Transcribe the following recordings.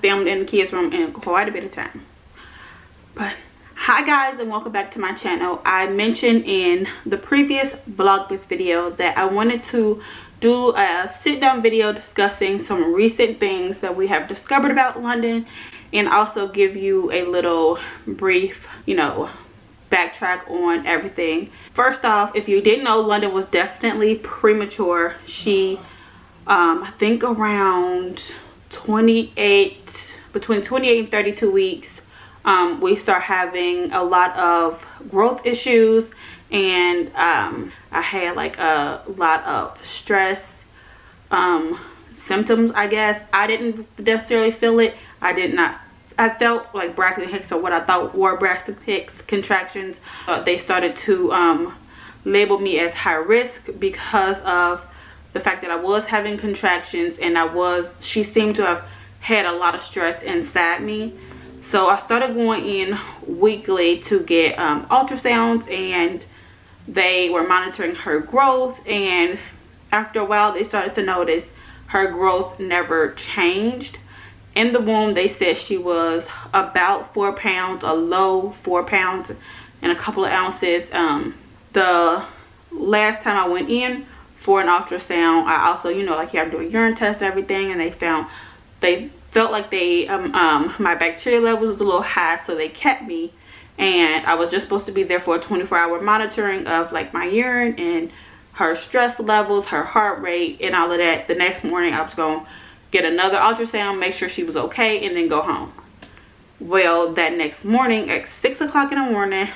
Filmed in the kids room in quite a bit of time. But hi guys, and welcome back to my channel. I mentioned in the previous Vlogmas video that I wanted to do a sit down video discussing some recent things that we have discovered about London, and also give you a little brief, backtrack on everything. First off, if you didn't know, London was definitely premature. She I think around between 28 and 32 weeks, we start having a lot of growth issues, and I had like a lot of stress symptoms, I guess. I didn't necessarily feel it. I felt like Braxton Hicks, or what I thought were Braxton Hicks contractions. They started to label me as high risk because of the fact that I was having contractions, and she seemed to have had a lot of stress inside me. So I started going in weekly to get ultrasounds, and they were monitoring her growth, and after a while they started to notice her growth never changed. In the womb, they said she was about 4 pounds, a low 4 pounds and a couple of ounces. The last time I went in for an ultrasound, I also, like you have to do a urine test and everything, and they felt like my bacteria levels was a little high, so they kept me, and I was just supposed to be there for a 24-hour monitoring of like my urine and her stress levels, her heart rate, and all of that. The next morning I was going to get another ultrasound, make sure she was okay, and then go home. Well, that next morning at 6 o'clock in the morning,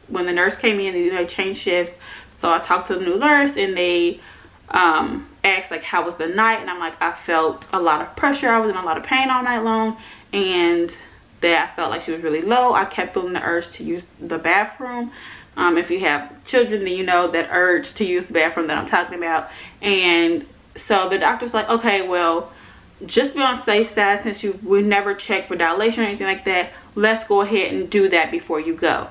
when the nurse came in, they changed shifts. So I talked to the new nurse, and they asked like how was the night, and I'm like, I felt a lot of pressure. I was in a lot of pain all night long, and that I felt like she was really low. I kept feeling the urge to use the bathroom. If you have children, then you know that urge to use the bathroom that I'm talking about. And so the doctor's like, okay, well, just be on the safe side, since we never checked for dilation or anything like that, let's go ahead and do that before you go.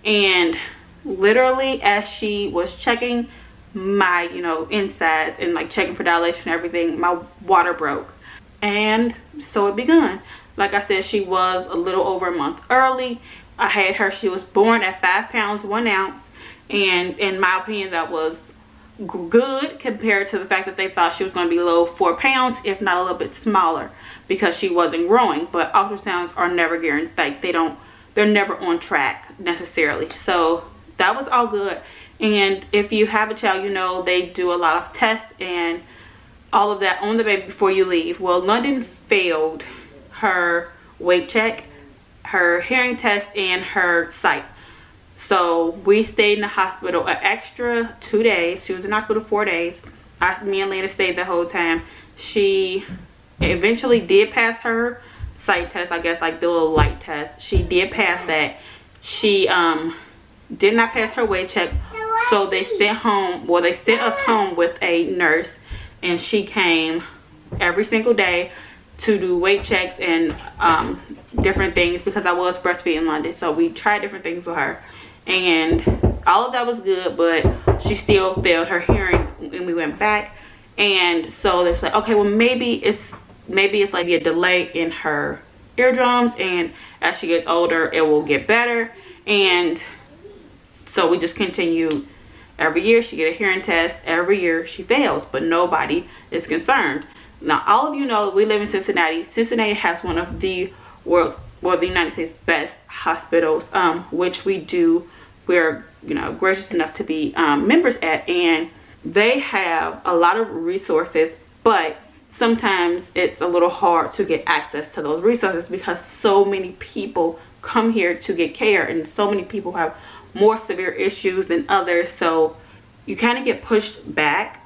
And literally, as she was checking my insides and like checking for dilation and everything, my water broke, and so it begun. Like I said, she was a little over a month early. I had her, she was born at 5 pounds 1 ounce, and in my opinion that was good compared to the fact that they thought she was going to be low 4 pounds, if not a little bit smaller, because she wasn't growing. But ultrasounds are never guaranteed, like they're never on track necessarily. So that was all good. And if you have a child, they do a lot of tests and all of that on the baby before you leave. Well, London failed her weight check, her hearing test, and her sight. So we stayed in the hospital an extra 2 days. She was in the hospital 4 days. Me and Lena stayed the whole time. She eventually did pass her sight test, I guess, like the little light test. She did pass that. She did not pass her weight check, so they sent us home with a nurse, and she came every single day to do weight checks and different things, because I was breastfeeding in London. So we tried different things with her, and all of that was good, but she still failed her hearing, and we went back. And so they was like, okay, well, maybe it's like a delay in her eardrums, and as she gets older it will get better. And so we just continued. Every year she get a hearing test, every year she fails, but nobody is concerned. Now, all of you know we live in Cincinnati. Cincinnati has one of the the United States best hospitals, which we're gracious enough to be members at, and they have a lot of resources, but sometimes it's a little hard to get access to those resources because so many people come here to get care, and so many people have more severe issues than others. So you kind of get pushed back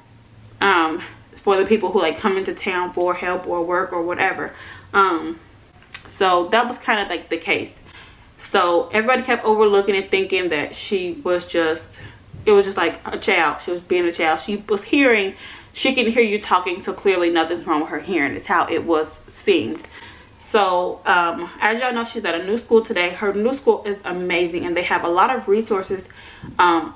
for the people who like come into town for help or work or whatever. So that was kind of like the case. So everybody kept overlooking and thinking that she was just, it was just like a child. She was being a child. She was hearing she can hear you talking, so clearly nothing's wrong with her hearing, is how it was seemed. So as y'all know, she's at a new school today. Her new school is amazing, and they have a lot of resources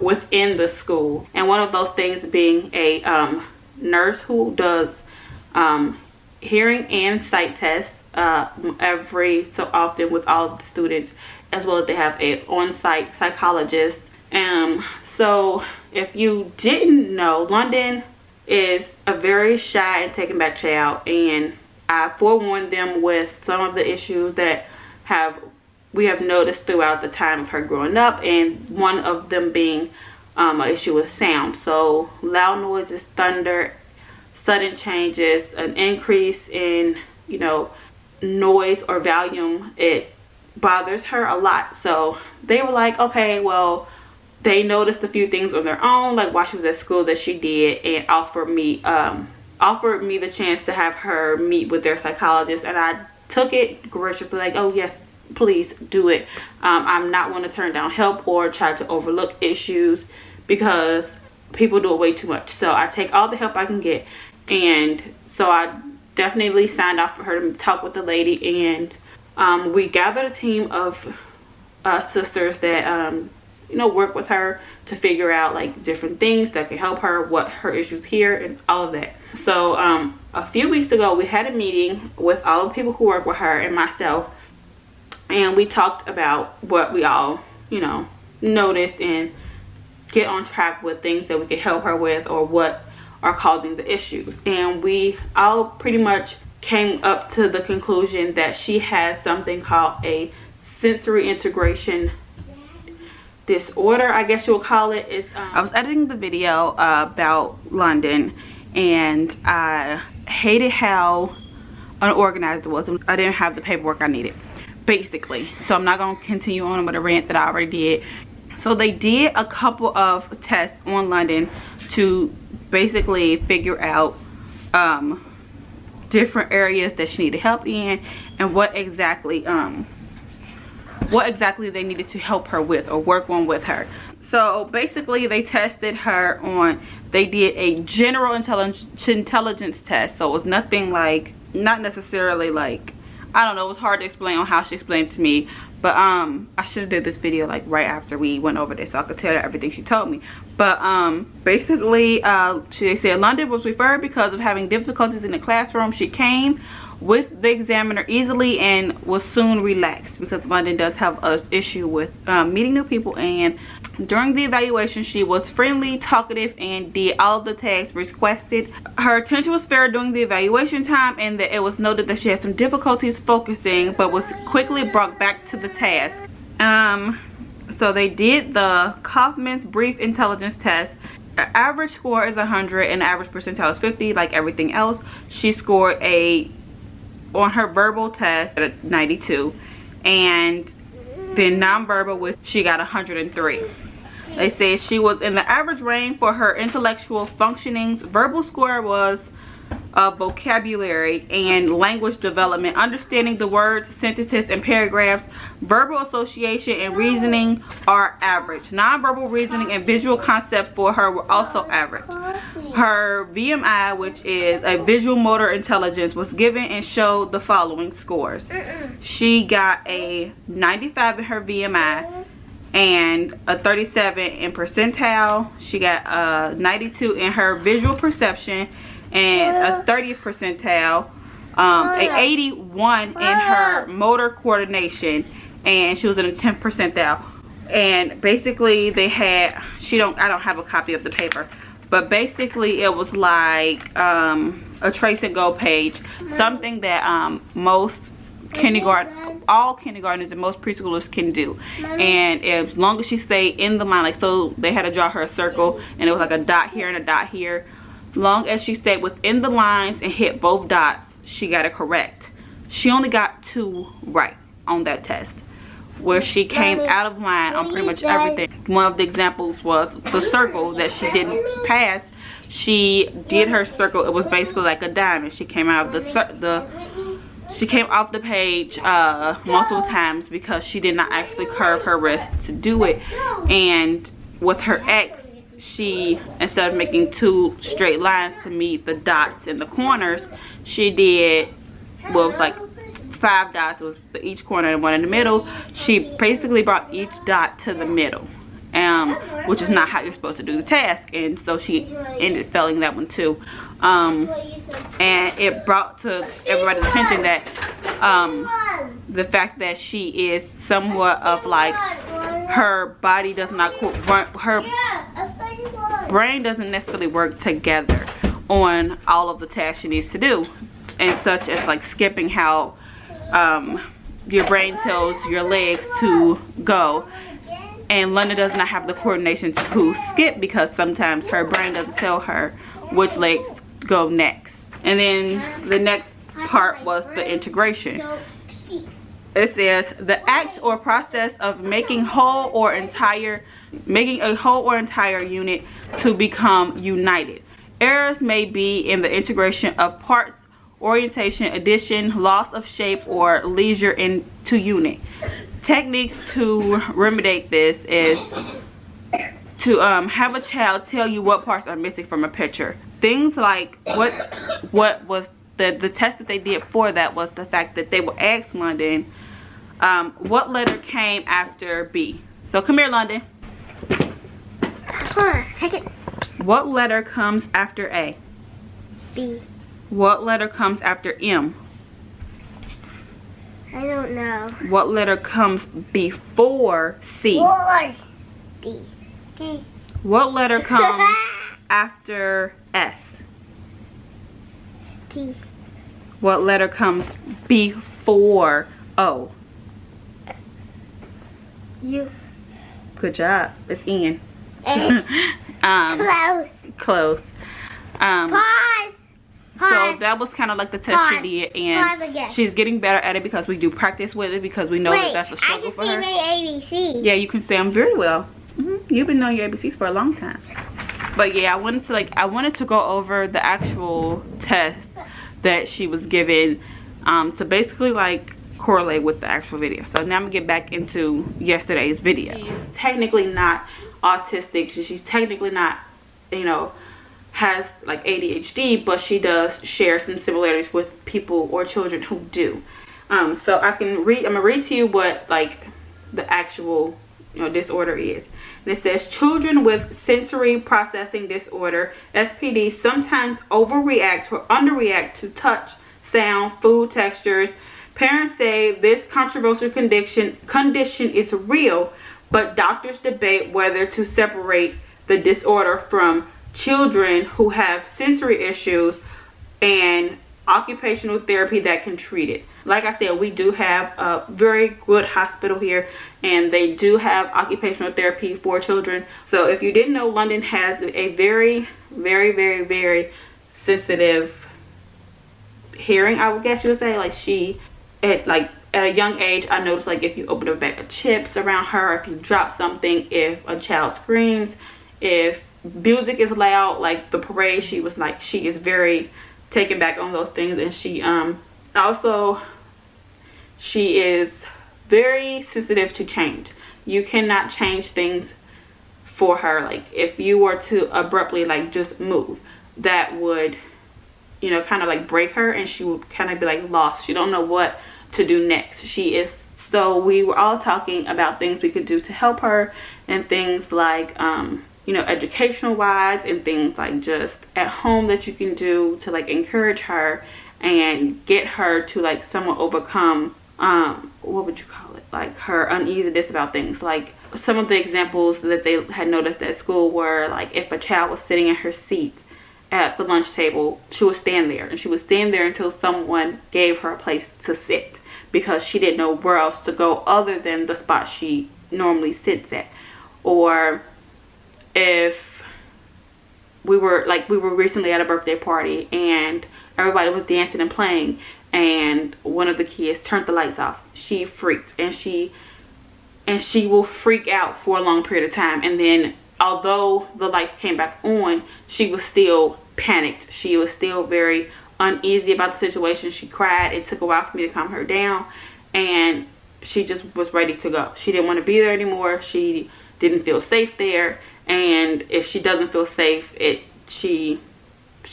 within the school, and one of those things being a nurse who does hearing and sight tests every so often with all the students, as well as they have a on-site psychologist. So if you didn't know, London is a very shy and taken back child, and I forewarned them with some of the issues that we have noticed throughout the time of her growing up, and one of them being an issue with sound. So loud noises, thunder, sudden changes, an increase in, you know, noise or volume, it bothers her a lot. So they were like, okay, well, they noticed a few things on their own, like while she was at school, that she did, and offered me the chance to have her meet with their psychologist, and I took it graciously, like, oh yes, please do it. I'm not one to turn down help or try to overlook issues, because people do it way too much. So I take all the help I can get, and so I definitely signed off for her to talk with the lady, and we gathered a team of sisters that you know, work with her to figure out like different things that can help her, what her issues here, and all of that. So a few weeks ago, we had a meeting with all the people who work with her and myself, and we talked about what we all, you know, noticed, and get on track with things that we could help her with, or what are causing the issues. And we all pretty much came up to the conclusion that she has something called a sensory integration disorder, I guess you'll call it. It's I was editing the video about London, and I hated how unorganized it was. I didn't have the paperwork I needed, basically. So I'm not going to continue on with a rant that I already did. So they did a couple of tests on London to basically figure out different areas that she needed help in, and what exactly they needed to help her with or work on with her. So basically they tested her on, they did a general intelligence test. So it was nothing like, not necessarily like, I don't know, it was hard to explain on how she explained it to me. But I should have did this video like right after we went over this, so I could tell her everything she told me. But basically they said London was referred because of having difficulties in the classroom. She came with the examiner easily and was soon relaxed, because London does have an issue with meeting new people. And during the evaluation, she was friendly, talkative, and did all of the tasks requested. Her attention was fair during the evaluation time, and that it was noted that she had some difficulties focusing, but was quickly brought back to the task. So they did the Kaufman's brief intelligence test. Her average score is 100 and the average percentile is 50, like everything else. She scored on her verbal test at 92, and then nonverbal she got 103. They say she was in the average range for her intellectual functionings. Verbal score was vocabulary and language development, understanding the words, sentences, and paragraphs. Verbal association and reasoning are average. Nonverbal reasoning and visual concept for her were also average. Her VMI, which is a visual motor intelligence, was given and showed the following scores. She got a 95 in her VMI and a 37 in percentile. She got a 92 in her visual perception and a 30th percentile, a 81 in her motor coordination, and she was in a 10th percentile. And basically they had, I don't have a copy of the paper, but basically it was like a trace and go page, something that most all kindergartners and most preschoolers can do. And as long as she stayed in the line, like, so they had to draw her a circle, and it was like a dot here and a dot here. Long as she stayed within the lines and hit both dots, she got it correct. She only got 2 right on that test, where she came out of line on pretty much everything. One of the examples was the circle that she didn't pass. She did her circle, it was basically like a diamond. She came out of she came off the page multiple times because she did not actually curve her wrist to do it. And with her ex, she, instead of making 2 straight lines to meet the dots in the corners, she did, well, it was like 5 dots. It was each corner and 1 in the middle. She basically brought each dot to the middle, which is not how you're supposed to do the task, and so she ended failing that one too. And it brought to everybody's attention that the fact that she is somewhat of like, her body does not, her brain doesn't necessarily work together on all of the tasks she needs to do, and such as like skipping, how your brain tells your legs to go, and London does not have the coordination to skip because sometimes her brain doesn't tell her which legs go next. And then the next part was the integration. It says the act or process of making a whole or entire unit to become united. Errors may be in the integration of parts, orientation, addition, loss of shape, or leisure into unit. Techniques to remediate this is to have a child tell you what parts are missing from a picture. Things like what was the test that they did for that was the fact that they would ask London what letter came after B. So come here, London. Hold on a second. What letter comes after A? B. What letter comes after M? I don't know. What letter comes before C? D. Okay. What letter comes after S? T. What letter comes before O? U. Good job. It's N. Close. Close. Pause. So that was kind of like the test she did, and she's getting better at it because we do practice with it, because we know that that's a struggle for her. I can say my ABC. Yeah, you can say them very well. You've been knowing your ABCs for a long time. But yeah, I wanted to go over the actual test that she was given to basically like correlate with the actual video. So now I'm gonna get back into yesterday's video. She's technically not autistic. She's technically not, you know, has like ADHD, but she does share some similarities with people or children who do. So I'm gonna read to you what like the actual, you know, disorder is. And it says, children with sensory processing disorder, SPD, sometimes overreact or underreact to touch, sound, food textures. Parents say this controversial condition is real, but doctors debate whether to separate the disorder from children who have sensory issues and occupational therapy that can treat it. Like I said, we do have a very good hospital here, and they do have occupational therapy for children. So if you didn't know, London has a very, very, very, very sensitive hearing, I would guess you would say. Like at a young age, I noticed like if you open a bag of chips around her, if you drop something, if a child screams, if music is loud, like the parade, she is very taken back on those things. And she is very sensitive to change. You cannot change things for her. Like if you were to abruptly like just move, that would, you know, kind of like break her, and she would kind of be like lost. She don't know what to do next. So we were all talking about things we could do to help her, and things like you know, educational wise, and things like just at home that you can do to like encourage her and get her to like somewhat overcome what would you call it, like her uneasiness about things. Like some of the examples that they had noticed at school were like if a child was sitting in her seat at the lunch table, she would stand there, and she would stand there until someone gave her a place to sit, because she didn't know where else to go other than the spot she normally sits at. Or if we were recently at a birthday party and everybody was dancing and playing, and one of the kids turned the lights off, she freaked, and she will freak out for a long period of time. And then although the lights came back on, she was still panicked. She was still very uneasy about the situation. She cried. It took a while for me to calm her down, and she just was ready to go. She didn't want to be there anymore. She didn't feel safe there, and if she doesn't feel safe, she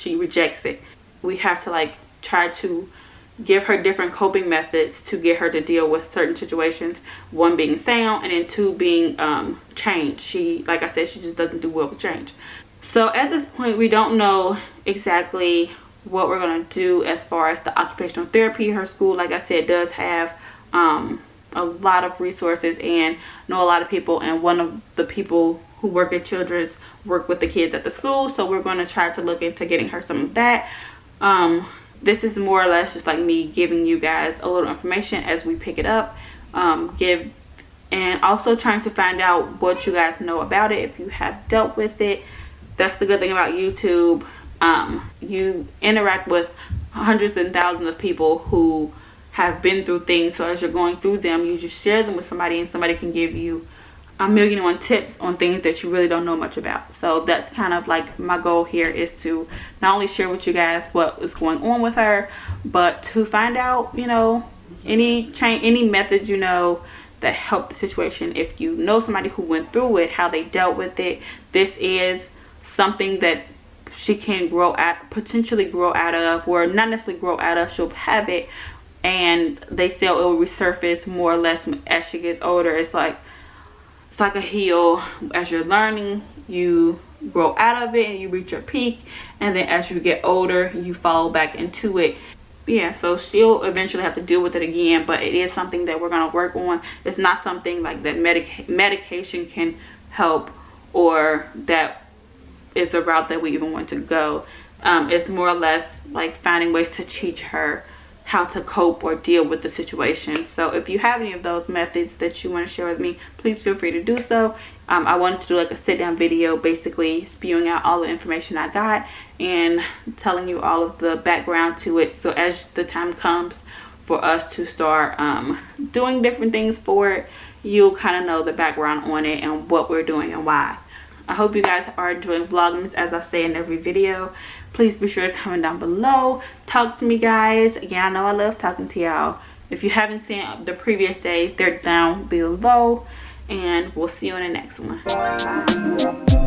rejects it. We have to like try to give her different coping methods to get her to deal with certain situations. One being sound, and then two being change. She, like I said, she just doesn't do well with change. So at this point, we don't know exactly what we're going to do as far as the occupational therapy. Her school, like I said, does have a lot of resources and know a lot of people, and one of the people who work at Children's work with the kids at the school, so we're going to try to look into getting her some of that. This is more or less just like me giving you guys a little information as we pick it up, and also trying to find out what you guys know about it if you have dealt with it. That's the good thing about YouTube. You interact with hundreds and thousands of people who have been through things, so as you're going through them, you just share them with somebody, and somebody can give you a million and one tips on things that you really don't know much about. So that's kind of like my goal here, is to not only share with you guys what is going on with her, but to find out, you know, any methods, you know, that help the situation. If you know somebody who went through it, how they dealt with it, this is something that she can potentially grow out of, or not necessarily grow out of, she'll have it, and they say it will resurface more or less as she gets older. It's like a hill. As you're learning, you grow out of it and you reach your peak, and then as you get older, you fall back into it. Yeah, so she'll eventually have to deal with it again, but it is something that we're going to work on. It's not something like that medication can help, or that is the route that we even want to go. It's more or less like finding ways to teach her how to cope or deal with the situation. So if you have any of those methods that you want to share with me, please feel free to do so. I wanted to do like a sit down video, basically spewing out all the information I got and telling you all of the background to it, so as the time comes for us to start doing different things for it, you'll kind of know the background on it and what we're doing and why. I hope you guys are enjoying Vlogmas, as I say in every video. Please be sure to comment down below. Talk to me, guys. Again, I know I love talking to y'all. If you haven't seen the previous days, they're down below. And we'll see you in the next one. Bye.